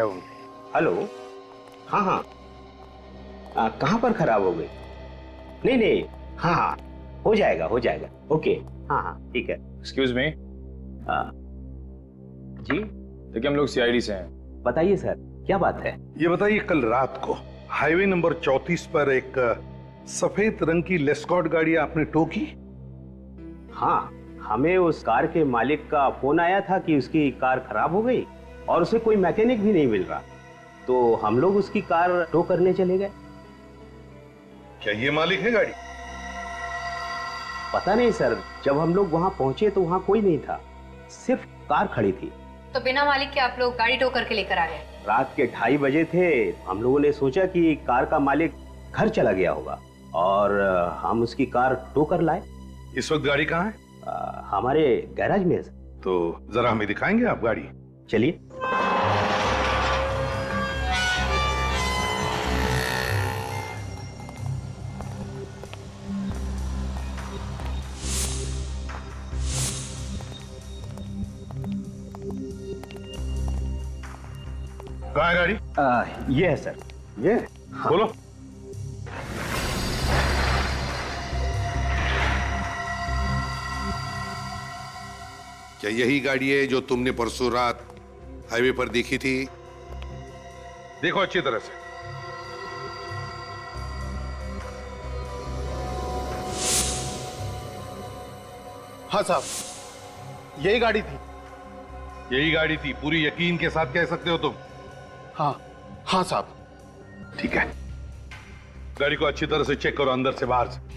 Hello. हाँ हाँ, कहाँ पर खराब हो गई? नहीं नहीं, हाँ हाँ, हो जाएगा हो जाएगा। ओके, हाँ हाँ ठीक है। Excuse me. जी देखिए हम लोग सीआईडी से हैं। बताइए सर, क्या बात है? ये बताइए, कल रात को हाईवे नंबर 34 पर एक सफेद रंग की लेस्कॉट गाड़ी आपने टो की? हाँ, हमें उस कार के मालिक का फोन आया था कि उसकी कार खराब हो गई और उसे कोई मैकेनिक भी नहीं मिल रहा, तो हम लोग उसकी कार टो करने चले गए। क्या ये मालिक है गाड़ी? पता नहीं सर, जब हम लोग वहाँ पहुंचे तो वहाँ कोई नहीं था, सिर्फ कार खड़ी थी। तो बिना मालिक के आप लोग गाड़ी टो करके लेकर आ गए? रात के 2:30 बजे थे। हम लोगों ने सोचा कि कार का मालिक घर चला गया होगा और हम उसकी कार टो कर लाए। इस वक्त गाड़ी कहाँ है? हमारे गैराज में है सर। तो जरा हमें दिखाएंगे आप गाड़ी? चलिए। कहाँ है गाड़ी? ये है सर। ये? हाँ। बोलो। क्या यही गाड़ी है जो तुमने परसों रात हाईवे पर देखी थी? देखो अच्छी तरह से। हाँ साहब, यही गाड़ी थी। यही गाड़ी थी, पूरी यकीन के साथ कह सकते हो तुम? हाँ हाँ साहब। ठीक है, गाड़ी को अच्छी तरह से चेक करो, अंदर से बाहर से।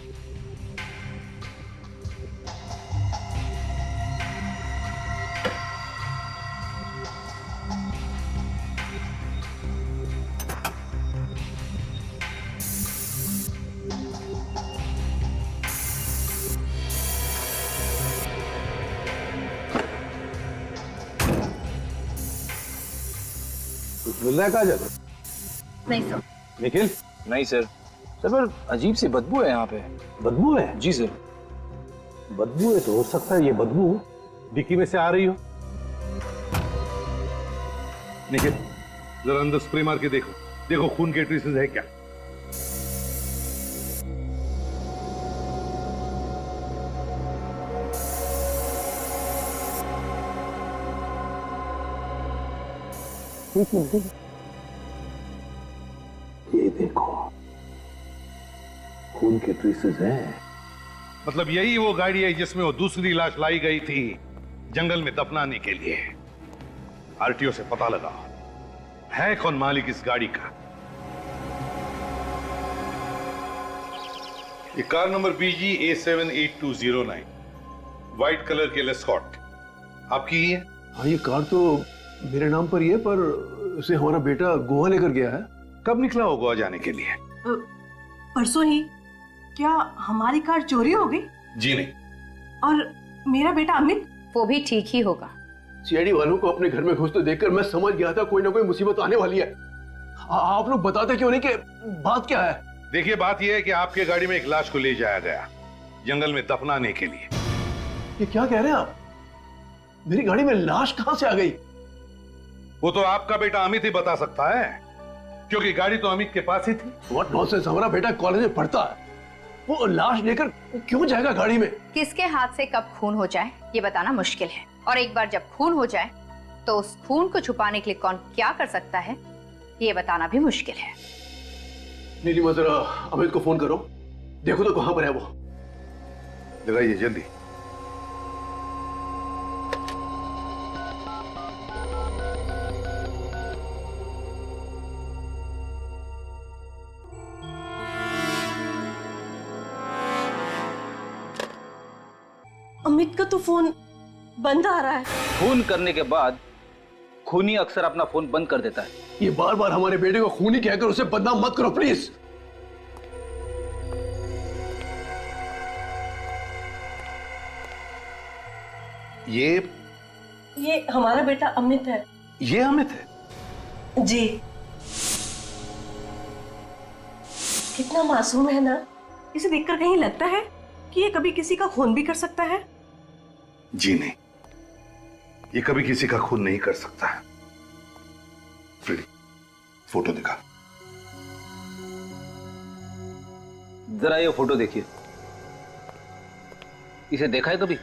मिल रहा है कहा जाता? नहीं सर। निखिल, नहीं सर। सर पर अजीब सी बदबू है यहाँ पे। बदबू है? जी सर। बदबू है तो हो सकता है ये बदबू डिक्की में से आ रही हो। निखिल, जरा अंदर स्प्रे मार के देखो, देखो खून के ट्रेसेस है क्या? ये देखो, खून के ट्रेसेस हैं। मतलब यही वो गाड़ी है जिसमें वो दूसरी लाश लाई गई थी जंगल में दफनाने के लिए। आरटीओ से पता लगा है कौन मालिक इस गाड़ी का। ये car number BG A78209, white colour के लेस्कॉट, आपकी ही है? हाँ, ये कार तो मेरे नाम पर ही है, पर इसे हमारा बेटा गोवा लेकर गया है। कब निकला हो गोवा जाने के लिए? परसों ही। क्या हमारी कार चोरी हो गई? जी नहीं। और मेरा बेटा अमित? वो भी ठीक ही होगा। सीआईडी वालों को अपने घर में घुसते देखकर मैं समझ गया था कोई ना कोई मुसीबत आने वाली है। आप लोग बताते क्यों नहीं कि बात क्या है? देखिए, बात यह है कि आपके गाड़ी में एक लाश को ले जाया गया जंगल में दफनाने के लिए। ये क्या कह रहे हैं आप? मेरी गाड़ी में लाश कहां से आ गई? वो तो आपका बेटा अमित ही बता सकता है, क्योंकि गाड़ी तो अमित के पास ही थी। What nonsense! हमारा बेटा कॉलेज में पढ़ता है, वो लाश लेकर क्यों जाएगा गाड़ी में? किसके हाथ से कब खून हो जाए ये बताना मुश्किल है, और एक बार जब खून हो जाए तो उस खून को छुपाने के लिए कौन क्या कर सकता है ये बताना भी मुश्किल है। नीलिमा, जरा अमित को फोन करो, देखो तो कहां पर है वो। लगाइए जल्दी। अमित का तो फोन बंद आ रहा है। खून करने के बाद खूनी अक्सर अपना फोन बंद कर देता है। ये बार बार हमारे बेटे को खूनी कहकर उसे बदनाम मत करो प्लीज। ये हमारा बेटा अमित है। ये अमित है? जी। कितना मासूम है ना। इसे देखकर कहीं लगता है कि ये कभी किसी का खून भी कर सकता है? जी नहीं, ये कभी किसी का खून नहीं कर सकता है। फ्रेडी, फोटो दिखा। जरा ये फोटो देखिए। इसे देखा है कभी?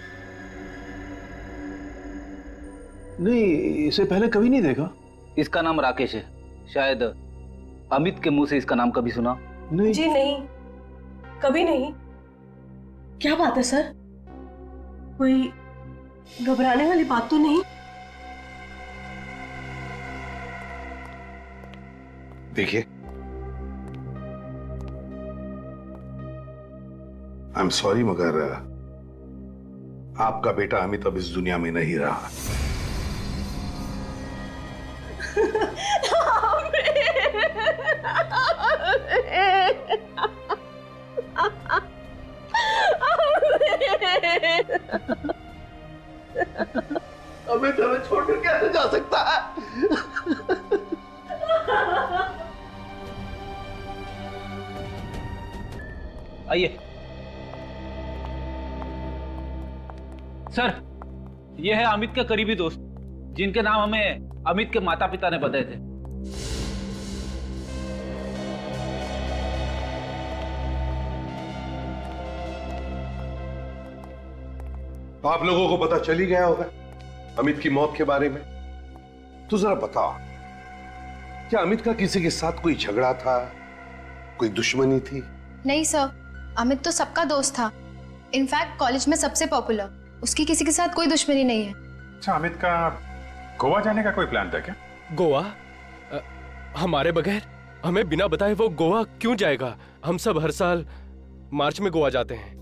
नहीं, इसे पहले कभी नहीं देखा। इसका नाम राकेश है। शायद अमित के मुंह से इसका नाम कभी सुना? नहीं जी नहीं, कभी नहीं। क्या बात है सर? कोई घबराने वाली बात तो नहीं? देखिए, आई एम सॉरी मगर आपका बेटा अमित अब इस दुनिया में नहीं रहा। अमित हमें छोड़कर कैसे जा सकता है? आइए सर, यह है अमित का करीबी दोस्त, जिनके नाम हमें अमित के माता पिता ने बताए थे। आप लोगों को पता चल ही गया होगा अमित की मौत के बारे में। तो जरा बताओ, क्या अमित का किसी के साथ कोई झगड़ा था, कोई दुश्मनी थी? नहीं सर, अमित तो सबका दोस्त था। इनफैक्ट कॉलेज में सबसे पॉपुलर। उसकी किसी के साथ कोई दुश्मनी नहीं है। अच्छा, अमित का गोवा जाने का कोई प्लान था क्या? गोवा? हमारे बगैर, हमें बिना बताए वो गोवा क्यों जाएगा? हम सब हर साल मार्च में गोवा जाते हैं।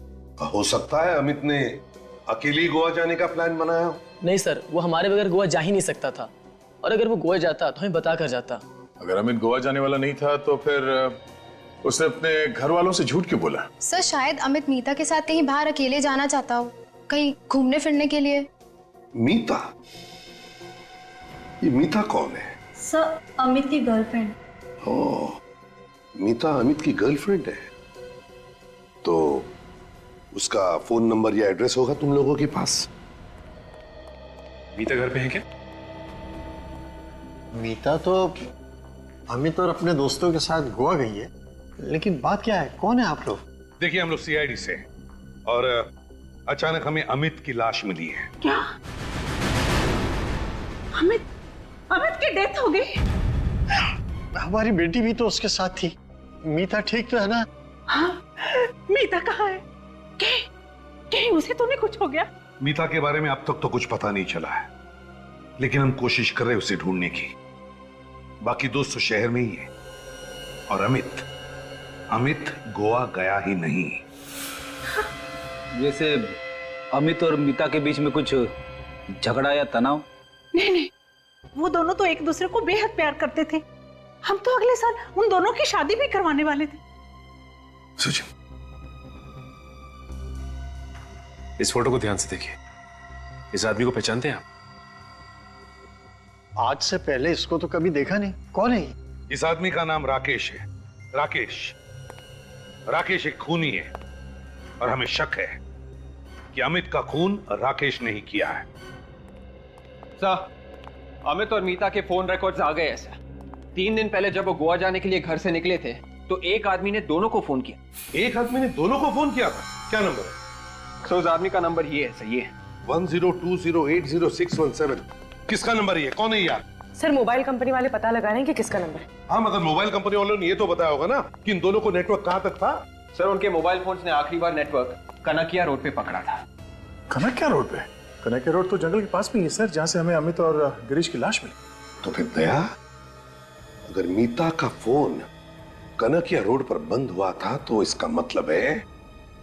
हो सकता है अमित ने अकेले ही गोवा जाने का प्लान बनाया हो। नहीं सर, वो हमारे बगैर गोवा जा ही नहीं सकता था, और अगर वो गोवा जाता तो हमें बता कर जाता। अगर अमित गोवा जाने वाला नहीं था तो फिर उसने अपने घर वालों से झूठ क्यों बोला? सर, शायद अमित मीता के साथ कहीं बाहर अकेले जाना चाहता हो, कहीं घूमने फिरने के लिए। मीता? ये मीता कौन है? सर, अमित की गर्लफ्रेंड। ओह, मीता अमित की गर्लफ्रेंड है। तो उसका फोन नंबर या एड्रेस होगा तुम लोगों के पास? मीता घर पे है क्या? मीता तो अमित और अपने दोस्तों के साथ गोवा गई है, लेकिन बात क्या है? कौन है आप लोग? देखिए, हम लोग सीआईडी से हैं और अचानक हमें अमित की लाश मिली है। क्या? अमित की डेथ हो गई? हमारी बेटी भी तो उसके साथ थी। मीता ठीक तो है ना? हाँ, मीता कहाँ है? कहीं उसे तो नहीं कुछ हो गया? मीता के बारे में अब तक तो कुछ पता नहीं चला है, लेकिन हम कोशिश कर रहे हैं उसे ढूंढने की। बाकी दोस्त तो शहर में ही है। और अमित गोवा गया ही नहीं। वैसे अमित और मीता के बीच में कुछ झगड़ा या तनाव? नहीं, वो दोनों तो एक दूसरे को बेहद प्यार करते थे। हम तो अगले साल उन दोनों की शादी भी करवाने वाले थे। सुजन, इस फोटो को ध्यान से देखिए। इस आदमी को पहचानते हैं आप? आज से पहले इसको तो कभी देखा नहीं। कौन है ये? इस आदमी का नाम राकेश है। राकेश एक खूनी है और हमें शक है कि अमित का खून राकेश ने ही किया है। सर, अमित और मीता के फोन रिकॉर्ड्स आ गए हैं सर। 3 दिन पहले जब वो गोवा जाने के लिए घर से निकले थे तो एक आदमी ने दोनों को फोन किया। एक आदमी ने दोनों को फोन किया था? क्या नंबर है? सर, उस आदमी का नंबर ये है सर, ये 1020806117। किसका नंबर है ये? कौन है यार? सर, मोबाइल कंपनी वाले पता लगा रहे हैं कि किसका नंबर है। हाँ, मगर मोबाइल कंपनी वालों ने ये तो बताया होगा ना कि इन दोनों को नेटवर्क कहां तक था। सर, उनके मोबाइल फोन्स ने आखिरी बार नेटवर्क कनकिया रोड पे पकड़ा था। कनकिया रोड पे? कनकिया रोड तो जंगल के पास में ही है सर, जहां से हमें अमित और गिरीश की लाश मिली। तो फिर दया, अगर मीता का फोन कनकिया रोड पर बंद हुआ था तो इसका मतलब है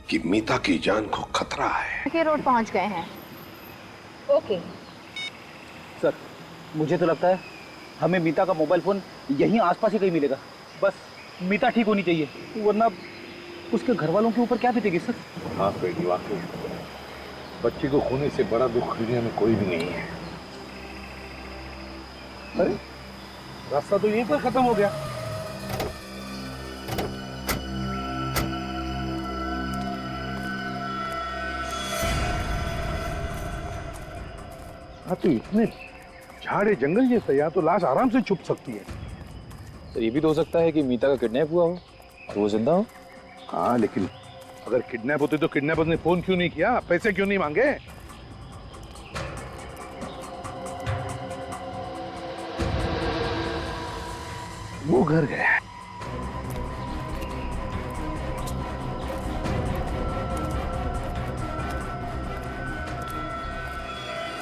कि मीता की जान को खतरा है। कनकिया रोड पहुंच गए हैं। ओके सर, मुझे तो लगता है हमें मीता का मोबाइल फोन यहीं आसपास ही कहीं मिलेगा। बस मीता ठीक होनी चाहिए, वरना उसके घर वालों के ऊपर क्या बीतेगी सर। हाँ बेटी, वाकई बच्ची को खोने से बड़ा दुख दुनिया में कोई भी नहीं है। अरे, रास्ता तो यहीं पर खत्म हो गया। हाँ, तो इतने झाड़े जंगल जैसे, यहाँ तो लाश आराम से छुप सकती है। तो ये भी तो हो सकता है कि मीता का किडनैप हुआ हो और वो जिंदा हो। हाँ, लेकिन अगर किडनैप होते तो किडनैपर ने फोन क्यों नहीं किया, पैसे क्यों नहीं मांगे? वो घर गया।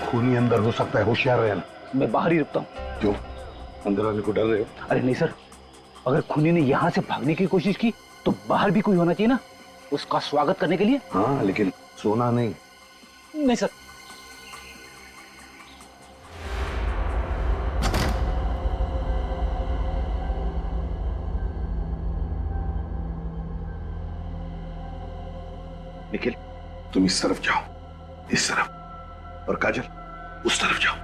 खूनी अंदर हो सकता है, होशियार रहना। मैं बाहर ही रुकता हूँ। क्यों, अंदर आने को डर रहे हो? अरे नहीं सर, अगर खूनी ने यहाँ से भागने की कोशिश की तो बाहर भी कोई होना चाहिए ना, उसका स्वागत करने के लिए। हाँ, लेकिन सोना नहीं। नहीं सर। निखिल, तुम इस तरफ जाओ, इस तरफ, और काजल उस तरफ जाओ।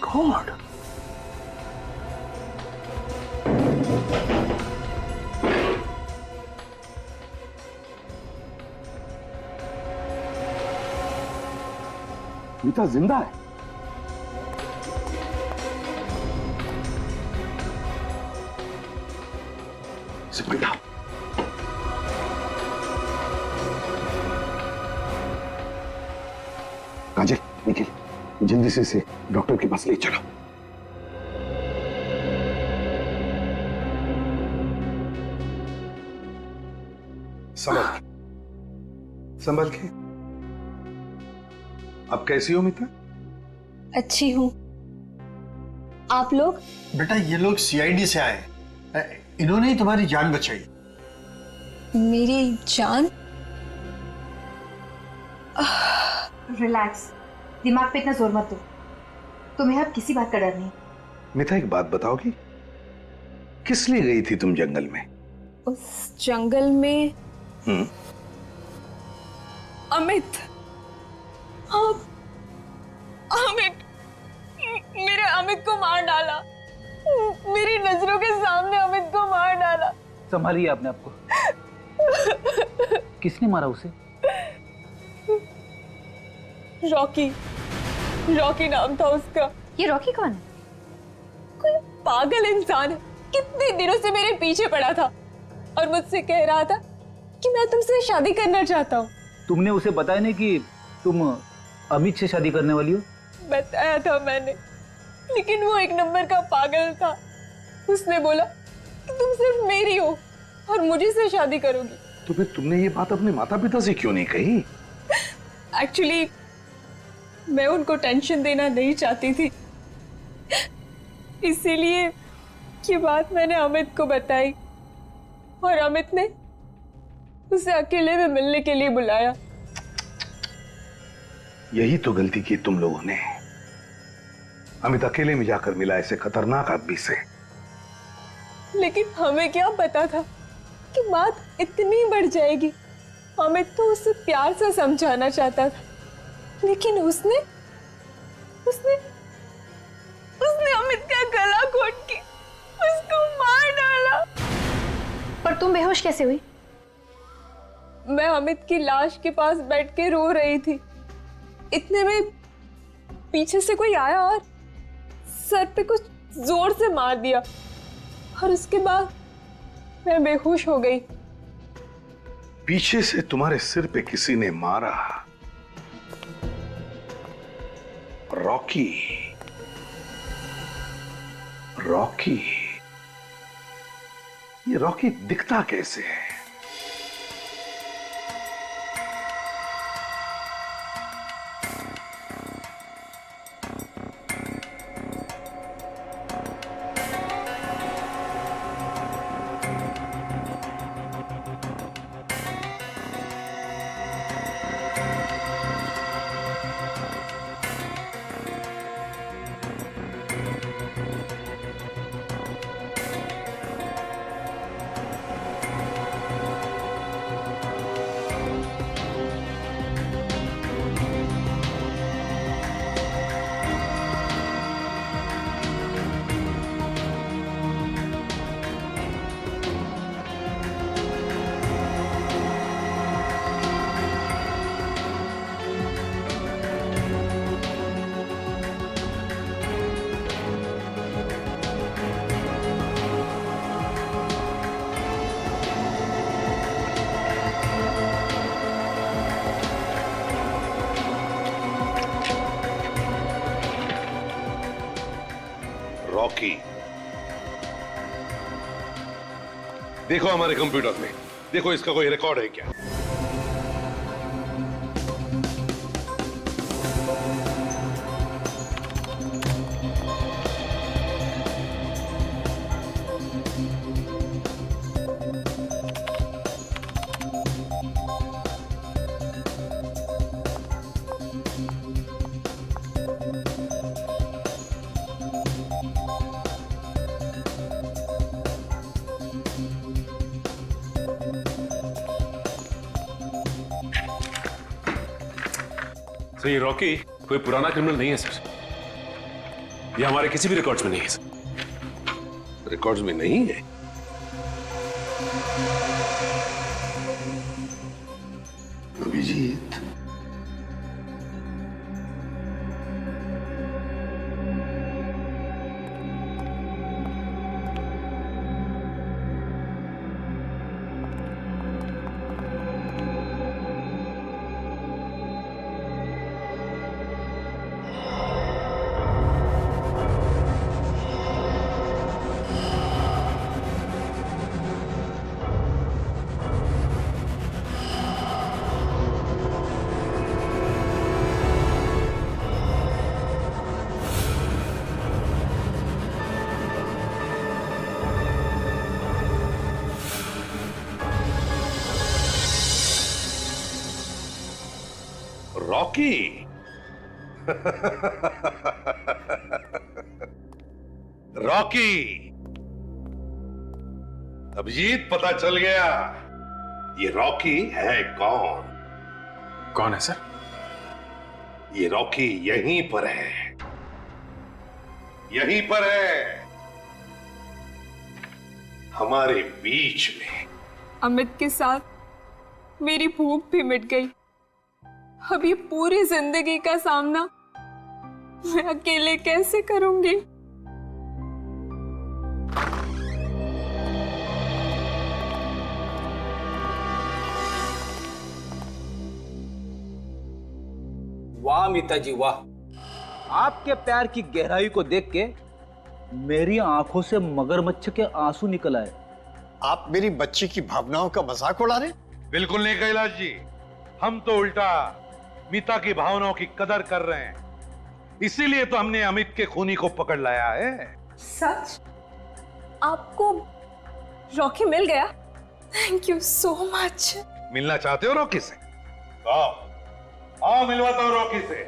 God. मीता जिंदा है। इसे पकड़ाओ। काजल, निखिल, जल्दी से इसे डॉक्टर के पास ले चलो। संभल के। अब कैसी हो मीता? अच्छी हूं। आप लोग? बेटा ये लोग सीआईडी से आए, इन्होंने ही तुम्हारी जान बचाई। मेरी जान? रिलैक्स, दिमाग पे इतना जोर मत दो। तुम्हें अब किसी बात का डर नहीं। मीता एक बात बताओगी, किस लिए गई थी तुम जंगल में? उस जंगल में अमित, अमित, मेरे अमित को मार डाला। मेरी नजरों के सामने अमित को मार डाला। संभालिए आपने आपको। किसने मारा उसे? रॉकी, रॉकी नाम था उसका। ये रॉकी कौन है? कोई पागल इंसान है, कितने दिनों से मेरे पीछे पड़ा था और मुझसे कह रहा था कि मैं तुमसे शादी करना चाहता हूँ। तुमने उसे बताया नहीं कि तुम अमित से शादी करने वाली हो? बताया था मैंने, लेकिन वो एक नंबर का पागल था। उसने बोला कि तुम सिर्फ मेरी हो और मुझे से शादी करोगी। तो फिर तुमने ये बात अपने माता पिता से क्यों नहीं कही? एक्चुअली मैं उनको टेंशन देना नहीं चाहती थी, इसीलिए ये बात मैंने अमित को बताई और अमित ने उसे अकेले में मिलने के लिए बुलाया। यही तो गलती की तुम लोगों ने। अमित अकेले में जाकर मिला ऐसे खतरनाक आदमी से। लेकिन हमें क्या पता था कि बात इतनी बढ़ जाएगी। अमित तो उसे प्यार से समझाना चाहता था, लेकिन उसने अमित का गला घोट के उसको मार डाला। पर तुम बेहोश कैसे हुई? मैं अमित की लाश के पास बैठ के रो रही थी। इतने में पीछे से कोई आया और सर पे कुछ जोर से मार दिया और उसके बाद मैं बेहोश हो गई। पीछे से तुम्हारे सिर पे किसी ने मारा? रॉकी, रॉकी, ये रॉकी दिखता कैसे है? देखो हमारे कंप्यूटर में, देखो इसका कोई रिकॉर्ड है क्या? सर ये रॉकी कोई पुराना क्रिमिनल नहीं है सर, ये हमारे किसी भी रिकॉर्ड्स में नहीं है सर। रिकॉर्ड्स में नहीं है? अभिजीत, रॉकी रॉकी, अभिजीत पता चल गया ये रॉकी है कौन? कौन है सर? ये रॉकी यहीं पर है, यहीं पर है, हमारे बीच में। अमित के साथ मेरी भूख भी मिट गई। अब ये पूरी जिंदगी का सामना मैं अकेले कैसे करूंगी? वाह मीता जी वाह, आपके प्यार की गहराई को देख के मेरी आंखों से मगरमच्छ के आंसू निकल आए। आप मेरी बच्ची की भावनाओं का मजाक उड़ा रहे? बिल्कुल नहीं कैलाश जी, हम तो उल्टा मीता की भावनाओं की कदर कर रहे हैं, इसीलिए तो हमने अमित के खूनी को पकड़ लाया है। सच? आपको रॉकी मिल गया? Thank you so much. मिलना चाहते हो रॉकी से? आओ आओ मिलवाता हूं रॉकी से।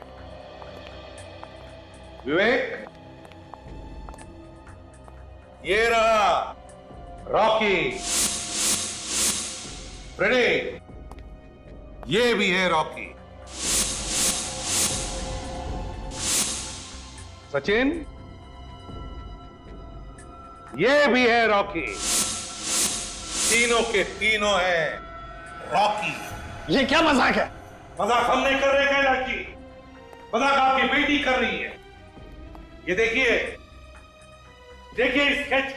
विवेक, ये रहा रॉकी। फ्रेडी, ये भी है रॉकी। सचिन, ये भी है रॉकी। तीनों के तीनों हैं रॉकी। ये क्या मजाक है? मजाक हम नहीं कर रहे कैलाश जी, मजाक आपकी बेटी कर रही है। ये देखिए, देखिए इस स्केच,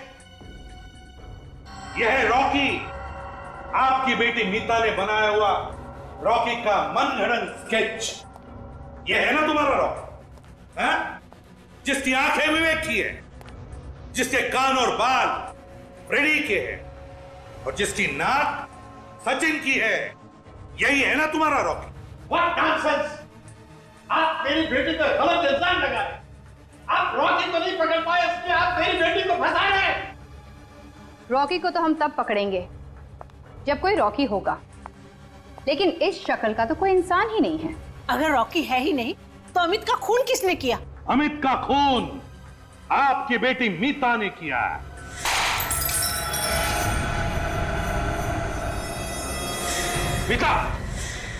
यह है रॉकी, आपकी बेटी मीता ने बनाया हुआ रॉकी का मनगढ़ंत स्केच। यह है ना तुम्हारा रॉकी, हैं? जिसकी आंखें विवेक की है, जिसके कान और बाल फ्रेडी के हैं, और जिसकी नाक सचिन की है, यही है ना तुम्हारा रॉकी? What nonsense! आप मेरी बेटी पर गलत इल्जाम लगा रहे। आप रॉकी को नहीं पकड़ पाए, इसलिए आप मेरी बेटी को फंसा रहे हैं। रॉकी को तो हम तब पकड़ेंगे जब कोई रॉकी होगा, लेकिन इस शक्ल का तो कोई इंसान ही नहीं है। अगर रॉकी है ही नहीं तो अमित का खून किसने किया? अमित का खून आपकी बेटी मीता ने किया। मीता,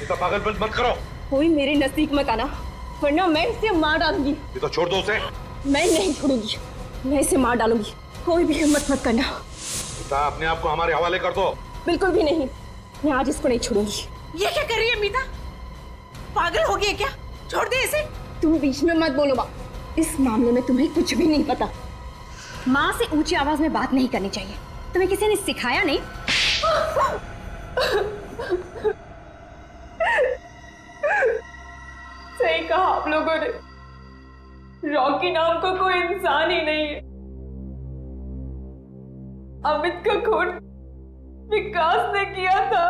मीता पागलपन मत करो। कोई मेरे नजदीक मत आना, वरना मैं इसे मार डालूंगी। मीता छोड़ दो उसे। मैं नहीं छोड़ूंगी, मैं इसे मार डालूंगी। कोई भी हिम्मत मत करना। मीता अपने आप को हमारे हवाले कर दो। बिल्कुल भी नहीं, मैं आज इसको नहीं छोड़ूंगी। ये क्या कर रही है मीता? पागल हो गई है क्या? छोड़ दे इसे। तुम बीच में मत बोलो माँ, इस मामले में तुम्हें कुछ भी नहीं पता। माँ से ऊंची आवाज में बात नहीं करनी चाहिए, तुम्हें किसी ने सिखाया नहीं? सही कहा आप लोगों ने, रॉकी नाम का कोई इंसान ही नहीं है। अमित का खून विकास ने किया था।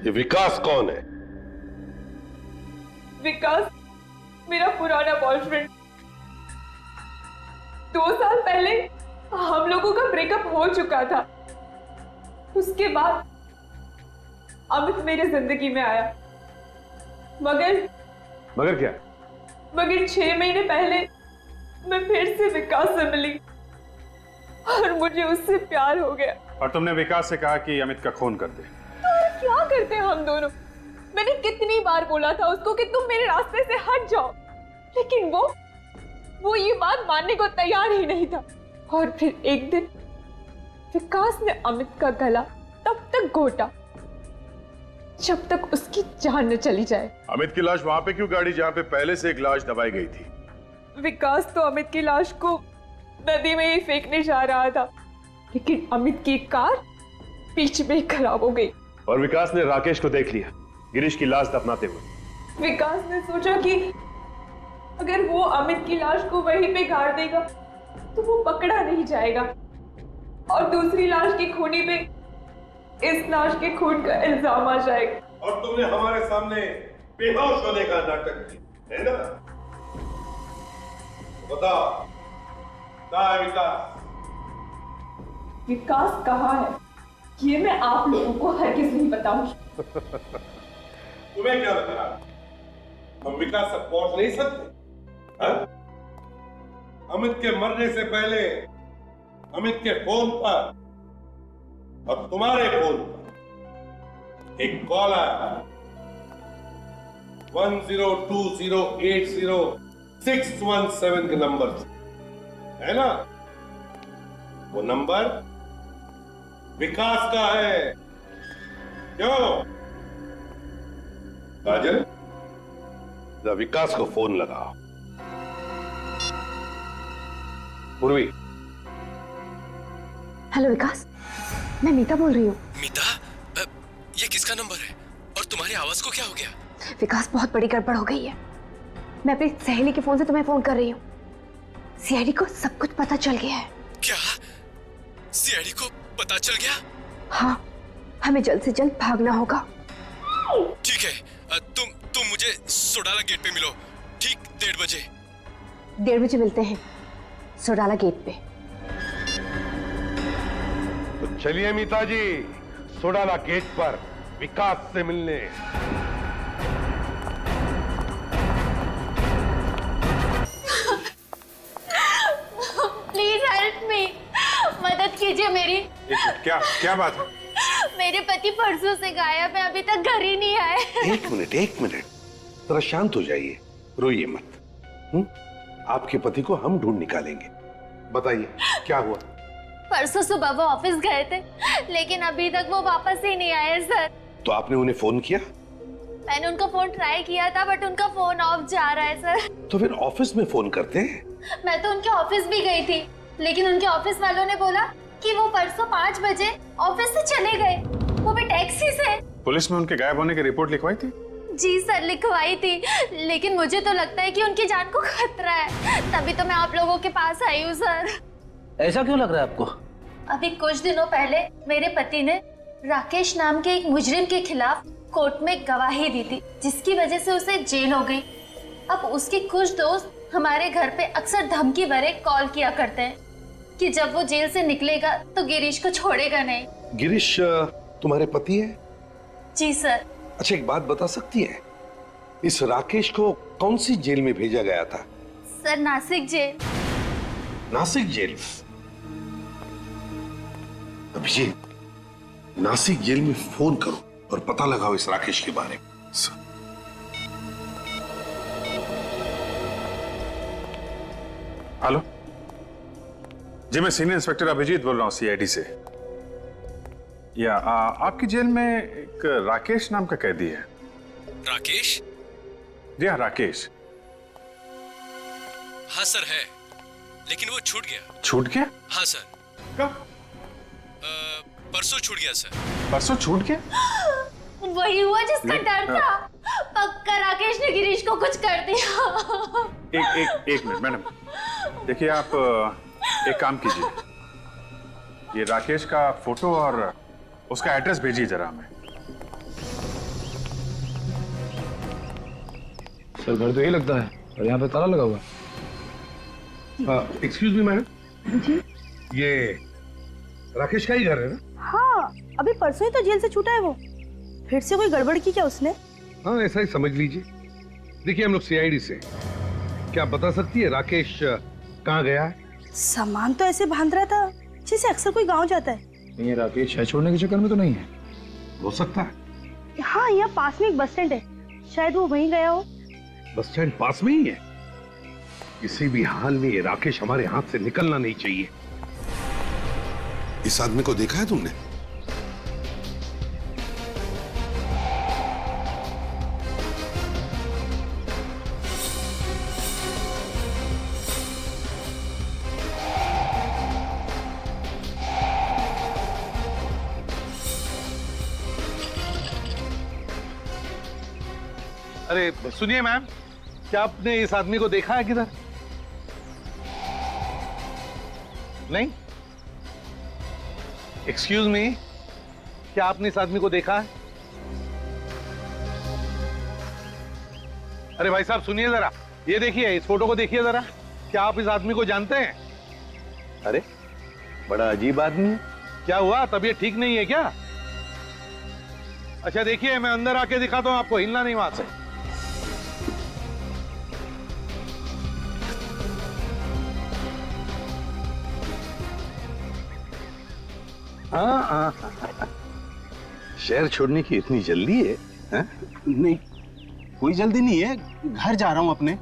ये विकास कौन है? विकास मेरा पुराना बॉयफ्रेंड। 2 साल पहले हम लोगों का ब्रेकअप हो चुका था। उसके बाद अमित मेरे जिंदगी में आया, मगर क्या? मगर 6 महीने पहले मैं फिर से विकास से मिली और मुझे उससे प्यार हो गया। और तुमने विकास से कहा कि अमित का खून कर दे। तो क्या करते हम दोनों? मैंने कितनी बार बोला था उसको कि तुम मेरे रास्ते से हट जाओ, लेकिन वो ये बात मानने को तैयार ही नहीं था। और फिर एक दिन विकास ने अमित का गला तब तक घोटा जब तक उसकी जान न चली जाए। अमित की लाश वहां पे क्यों गाड़ी जहां पे पहले से एक लाश दबाई गई थी? विकास तो अमित की लाश को नदी में ही फेंकने जा रहा था, लेकिन अमित की कार बीच में खराब हो गई। और विकास ने राकेश को देख लिया गिरीश की लाश दफनाते हुए। विकास ने सोचा कि अगर वो अमित की लाश को वहीं पे गाड़ देगा तो वो पकड़ा नहीं जाएगा और दूसरी लाश की खूनी पे इस लाश के खून का इल्जाम आ जाएगा। और तुमने हमारे सामने बेहोश होने का नाटक किया, है ना? बताओ, कहाँ है विकास? विकास कहाँ है ये मैं आप लोगों को हरगिज़ नहीं बताऊंगी। तुम्हें क्या लग रहा है हम विकास तक पहुंच नहीं सकते? अमित के मरने से पहले अमित के फोन पर और तुम्हारे फोन पर एक कॉल आया 1020806117 के नंबर से, है ना? वो नंबर विकास का है। क्यों काजल, विकास को फोन लगाओ। पूर्वी। हेलो विकास, मैं मीता बोल रही हूँ। मीता, ये किसका नंबर है और तुम्हारी आवाज को क्या हो गया? विकास, बहुत बड़ी गड़बड़ हो गई है। मैं अपनी सहेली के फोन से तुम्हें फोन कर रही हूँ। सीआईडी को सब कुछ पता चल गया है। क्या? सीआईडी को पता चल गया? हाँ, हमें जल्द से जल्द भागना होगा। ठीक है, तुम मुझे सोडाला गेट पे मिलो, ठीक 1:30 बजे। 1:30 बजे मिलते हैं सोडाला गेट पे। तो चलिए मीता जी, सोडाला गेट पर विकास से मिलने। प्लीज हेल्प मी, मदद कीजिए मेरी। क्या बात है? मेरे पति परसों से गायब है, अभी तक घर ही नहीं आए। एक मिनट, जरा शांत हो जाइए, रोइए मत। आपके पति को हम ढूंढ निकालेंगे। बताइए क्या हुआ? परसों सुबह वो ऑफिस गए थे, लेकिन अभी तक वो वापस ही नहीं आए सर। तो आपने उन्हें फोन किया? मैंने उनका फोन ट्राई किया था, बट उनका फोन ऑफ जा रहा है सर। तो फिर ऑफिस में फोन करते हैं। मैं तो उनके ऑफिस भी गई थी, लेकिन उनके ऑफिस वालों ने बोला कि वो परसों 5 बजे ऑफिस से चले गए, वो भी टैक्सी से। पुलिस में उनके गायब होने की रिपोर्ट लिखवाई थी? जी सर, लिखवाई थी, लेकिन मुझे तो लगता है कि उनकी जान को खतरा है, तभी तो मैं आप लोगों के पास आई हूँ सर। ऐसा क्यों लग रहा है आपको? अभी कुछ दिनों पहले मेरे पति ने राकेश नाम के एक मुजरिम के खिलाफ कोर्ट में गवाही दी थी, जिसकी वजह से उसे जेल हो गई। अब उसके कुछ दोस्त हमारे घर पे अक्सर धमकी भरे कॉल किया करते हैं कि जब वो जेल से निकलेगा तो गिरीश को छोड़ेगा नहीं। गिरीश तुम्हारे पति है? जी सर। अच्छा, एक बात बता सकती है, इस राकेश को कौन सी जेल में भेजा गया था? Sir, Nashik jail. Nashik jail? Abhijit, Nashik jail में फोन करो और पता लगाओ इस राकेश के बारे में। हेलो जी, मैं सीनियर इंस्पेक्टर अभिजीत बोल रहा हूँ सीआईडी से। आपकी जेल में एक राकेश नाम का कैदी है। राकेश? जी हाँ, राकेश। हाँ सर है, लेकिन वो छूट गया। छूट गया? हाँ सर। कब? परसों छूट गया सर। परसों छूट गया? वही हुआ जिसका डर था। पक्का राकेश ने गिरीश को कुछ कर दिया। एक मिनट मैडम, देखिए आप एक काम कीजिए, ये राकेश का फोटो और उसका एड्रेस भेजिए जरा हमें। सर घर तो यही लगता है और यहाँ पे ताला लगा हुआ है। एक्सक्यूज मी मैडम, जी ये राकेश का ही घर है ना? हाँ, अभी परसों ही तो जेल से छूटा है वो। फिर से कोई गड़बड़ की क्या उसने? हाँ, ऐसा ही समझ लीजिए। देखिए हम लोग सीआईडी से, क्या आप बता सकती है राकेश कहाँ गया है? सामान तो ऐसे बांध रहा था जैसे अक्सर कोई गांव जाता है। ये राकेश शहर छोड़ने के चक्कर में तो नहीं है? हो सकता है। हाँ, यहाँ पास में एक बस स्टैंड है, शायद वो वहीं गया हो। बस स्टैंड पास में ही है? किसी भी हाल में ये राकेश हमारे हाथ से निकलना नहीं चाहिए। इस आदमी को देखा है तुमने? अरे सुनिए मैम, क्या आपने इस आदमी को देखा है किधर? नहीं? एक्सक्यूज मी, क्या आपने इस आदमी को देखा है? अरे भाई साहब सुनिए जरा, ये देखिए, इस फोटो को देखिए जरा। क्या आप इस आदमी को जानते हैं? अरे बड़ा अजीब आदमी है। क्या हुआ, तबीयत ठीक नहीं है क्या? अच्छा देखिए, मैं अंदर आके दिखाता हूं आपको, हिलना नहीं वहां से। हाँ, शहर छोड़ने की इतनी जल्दी है? नहीं, कोई जल्दी नहीं है, घर जा रहा हूं अपने।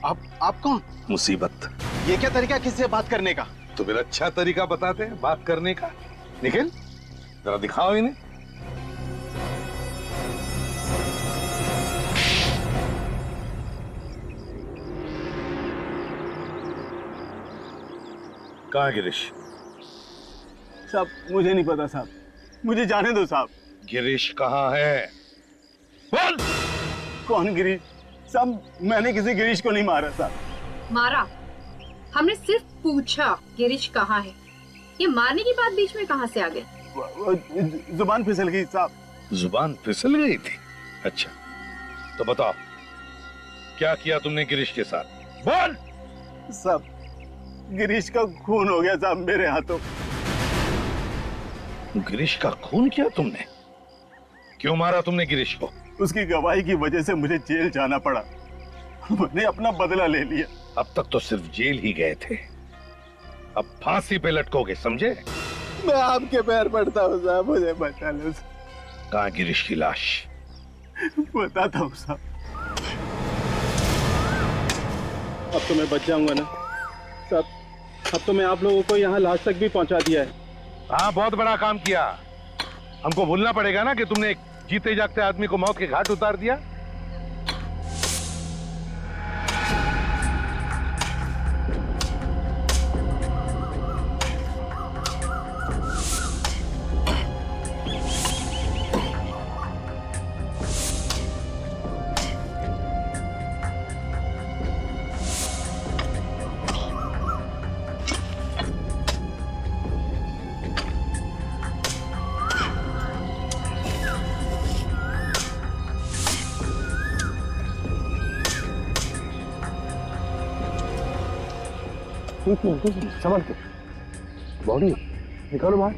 आप कौन? मुसीबत। ये क्या तरीका किसी से बात करने का? तो फिर अच्छा तरीका बताते हैं बात करने का। निखिल जरा दिखाओ इन्हें। कहाँ है गिरीश? साहब मुझे नहीं पता साहब, मुझे जाने दो साहब। गिरीश कहाँ है? बोल। कौन गिरीश? साहब मैंने किसी गिरीश को नहीं मारा साहब। मारा? हमने सिर्फ पूछा गिरीश कहाँ है। ये मारने की बात बीच में कहाँ से आ गई? जुबान फिसल गई साहब। जुबान फिसल गई थी? अच्छा तो बताओ, क्या किया तुमने गिरीश के साथ? बोल। साहब गिरीश का खून हो गया साहब मेरे हाथों। गिरीश का खून किया तुमने? क्यों मारा तुमने गिरीश को? उसकी गवाही की वजह से मुझे जेल जाना पड़ा, मैंने अपना बदला ले लिया। अब तक तो सिर्फ जेल ही गए थे, अब फांसी पे लटकोगे, समझे? मैं आपके पैर पड़ता हूँ साहब, मुझे बचा लो। कहाँ गिरीश की लाश? बताता हूँ साहब। अब तो मैं बच जाऊंगा ना साहब? अब तो मैं आप लोगों को यहाँ लाश तक भी पहुँचा दिया है। हाँ, बहुत बड़ा काम किया। हमको भूलना पड़ेगा ना कि तुमने एक जीते जागते आदमी को मौत के घाट उतार दिया। समझ के बॉडी निकालो बाहर।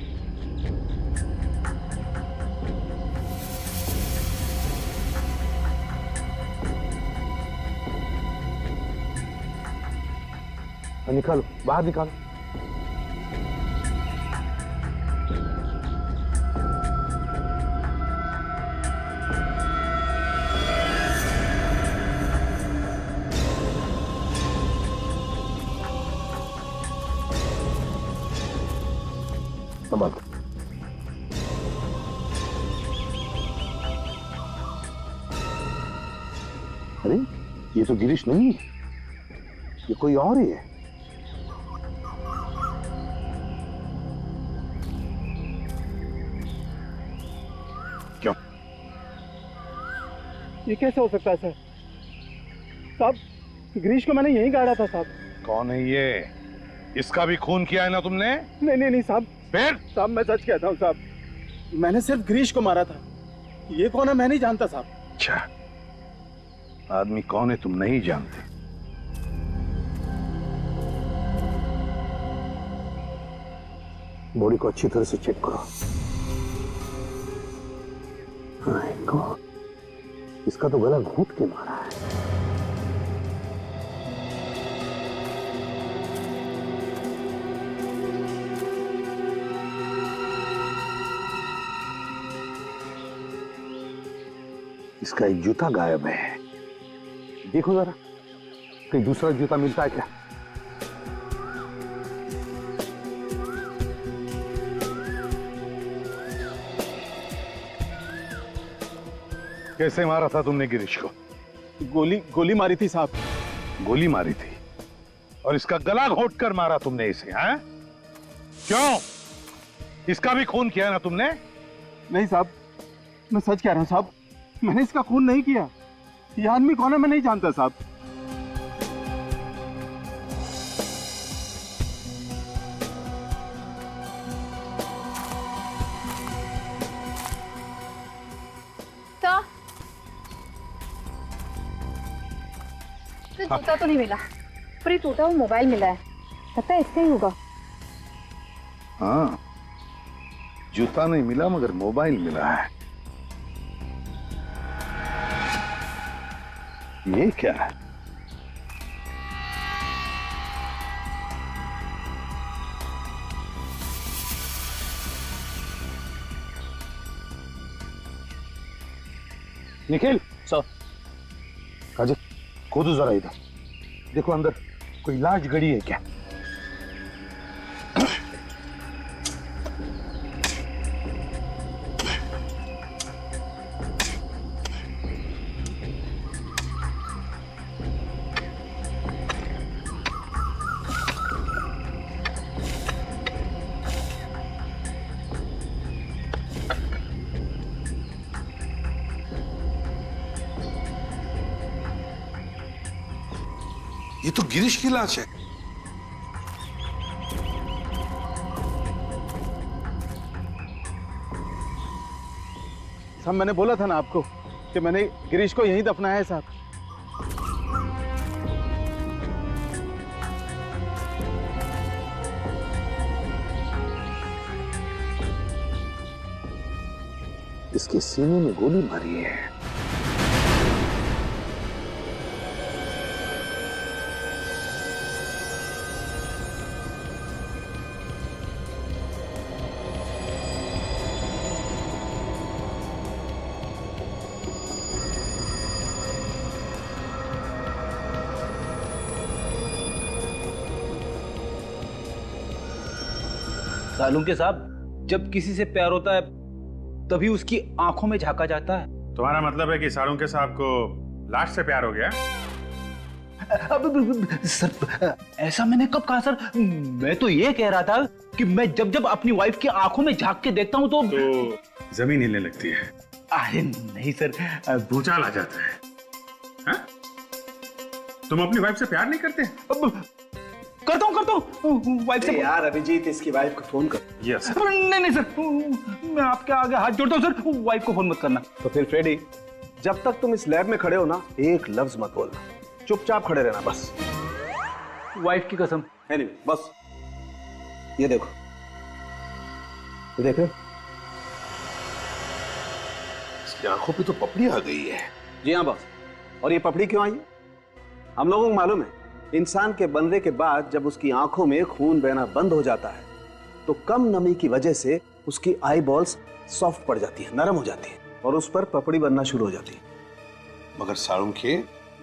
निकालो बाहर, निकालो। अरे ये तो गिरीश नहीं है, ये कोई और ही है। क्यों? ये कैसे हो सकता है सर? साहब गिरीश को मैंने यहीं गाड़ा था साहब। कौन है ये? इसका भी खून किया है ना तुमने? नहीं नहीं नहीं साहब। फिर? साहब मैं सच कहता हूँ साहब, मैंने सिर्फ गिरीश को मारा था। ये कौन है मैं नहीं जानता साहब। अच्छा, आदमी कौन है तुम नहीं जानते? बॉडी को अच्छी तरह से चेक करो। हाँ, इसका तो गला घूंट के मारा है। इसका एक जूता गायब है, देखो जरा कहीं दूसरा जूता मिलता है क्या? कैसे मारा था तुमने गिरीश को? गोली मारी थी साहब। गोली मारी थी और इसका गला घोंट कर मारा तुमने इसे, हैं? क्यों? इसका भी खून किया ना तुमने? नहीं साहब, मैं सच कह रहा हूं साहब, मैंने इसका खून नहीं किया। ये आदमी कौन है मैं नहीं जानता साहब। तो जूता तो नहीं मिला, पर ये टूटा हुआ मोबाइल मिला है, लगता है इससे ही होगा। हाँ, जूता नहीं मिला मगर मोबाइल मिला है। ये क्या है? निखिल सर, काजल खोदो जरा इधर, देखो अंदर कोई लाश गड़ी है क्या? ये तो गिरीश की लाश है। साहब मैंने बोला था ना आपको कि मैंने गिरीश को यहीं दफनाया है साहब। इसके सीने में गोली मारी है। सालुंके साहब, जब किसी से प्यार होता है तभी उसकी आंखों में झांका जाता है। तुम्हारा मतलब है कि सालुंके साहब को लाश से प्यार हो गया? अब सर, ऐसा मैंने कब कहा सर? मैं तो ये कह रहा था कि मैं जब जब अपनी वाइफ की आंखों में झांक के देखता हूँ तो जमीन हिलने लगती है। अरे नहीं सर, भूचाल आ जाता है। हा? तुम अपनी वाइफ से प्यार नहीं करते? करता हूँ वाइफ से। यार अभिजीत, इसकी वाइफ को फोन कर। यस। नहीं सर, मैं आपके आगे हाथ जोड़ता हूँ सर, वाइफ को फोन मत करना। तो फिर फ्रेडी, जब तक तुम इस लैब में खड़े हो ना, एक लफ्ज मत बोलना, चुपचाप खड़े रहना बस। वाइफ की कसम। एनीवे, बस ये देखो, ये देख रहे हो? इसकी आंखों पे तो पपड़ी आ गई है। जी हाँ बस। और ये पपड़ी क्यों आई है? हम लोगों को मालूम है, इंसान के बनने के बाद जब उसकी आंखों में खून बहना बंद हो जाता है तो कम नमी की वजह से उसकी आई बॉल्स सॉफ्ट पड़ जाती है, नरम हो जाती है और उस पर पपड़ी बनना शुरू हो जाती है। मगर सालुंके,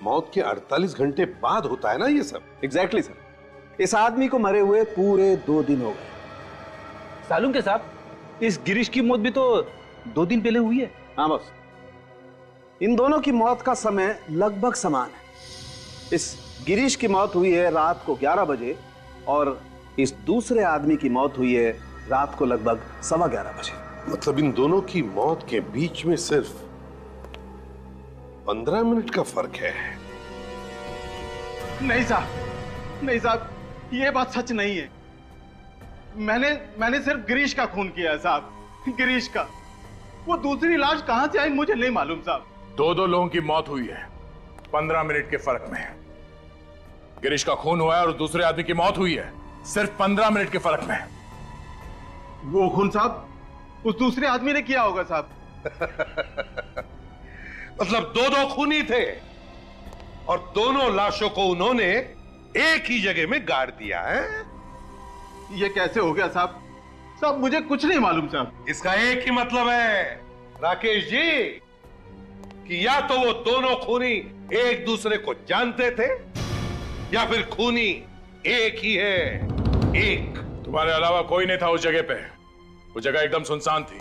मौत के 48 घंटे बाद होता है ना ये सब? Exactly sir. इस आदमी को मरे हुए पूरे 2 दिन हो गए। सालुंके साहब, इस गिरीश की मौत भी तो 2 दिन पहले हुई है। हाँ बस, इन दोनों की मौत का समय लगभग समान है। इस गिरीश की मौत हुई है रात को 11 बजे और इस दूसरे आदमी की मौत हुई है रात को लगभग 11:15 बजे। मतलब इन दोनों की मौत के बीच में सिर्फ 15 मिनट का फर्क है। नहीं साहब, नहीं साहब, ये बात सच नहीं है। मैंने सिर्फ गिरीश का खून किया है साहब, गिरीश का। वो दूसरी लाश कहां से आई मुझे नहीं मालूम साहब। दो लोगों की मौत हुई है 15 मिनट के फर्क में। गिरीश का खून हुआ है और दूसरे आदमी की मौत हुई है सिर्फ 15 मिनट के फर्क में। वो खून साहब उस दूसरे आदमी ने किया होगा साहब। मतलब दो खूनी थे और दोनों लाशों को उन्होंने एक ही जगह में गाड़ दिया है। ये कैसे हो गया साहब? साहब मुझे कुछ नहीं मालूम साहब। इसका एक ही मतलब है राकेश जी कि या तो वो दोनों खूनी एक दूसरे को जानते थे या फिर खूनी एक ही है। एक तुम्हारे अलावा कोई नहीं था उस जगह पे। वो जगह एकदम सुनसान थी।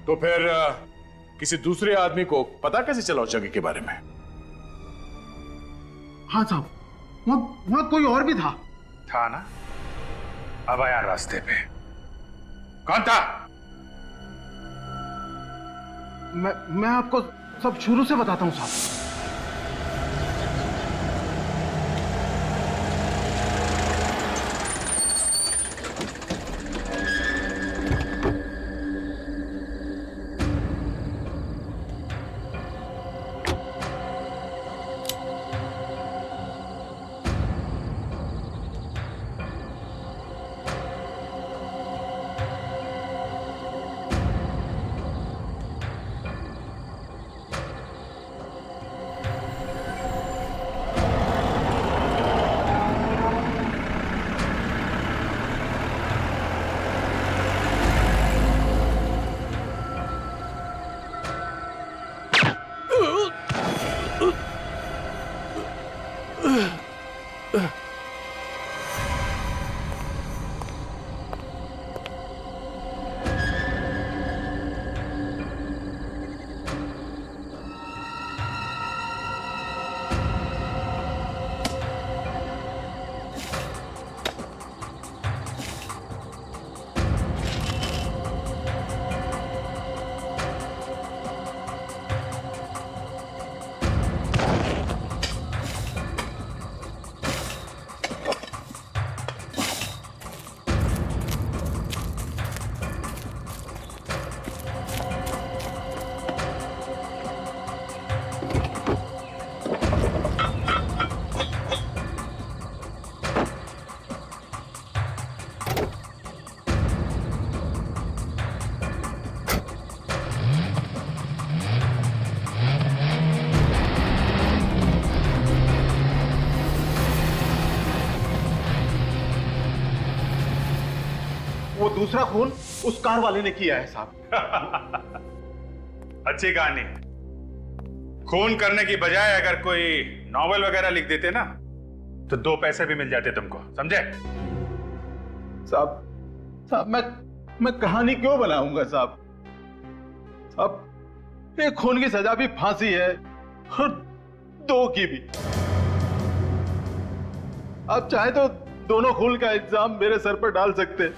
तो फिर किसी दूसरे आदमी को पता कैसे चला उस जगह के बारे में? हाँ साहब वहां कोई और भी था ना? अब आया रास्ते पे। कौन था? मैं आपको सब शुरू से बताता हूं साहब। वो दूसरा खून उस कार वाले ने किया है साहब। अच्छी कहानी। खून करने की बजाय अगर कोई नॉवेल वगैरह लिख देते ना तो 2 पैसे भी मिल जाते तुमको, समझे? साहब मैं कहानी क्यों बनाऊंगा साहब? साहब एक खून की सजा भी फांसी है और 2 की भी। आप चाहे तो दोनों खून का इल्जाम मेरे सर पर डाल सकते हैं,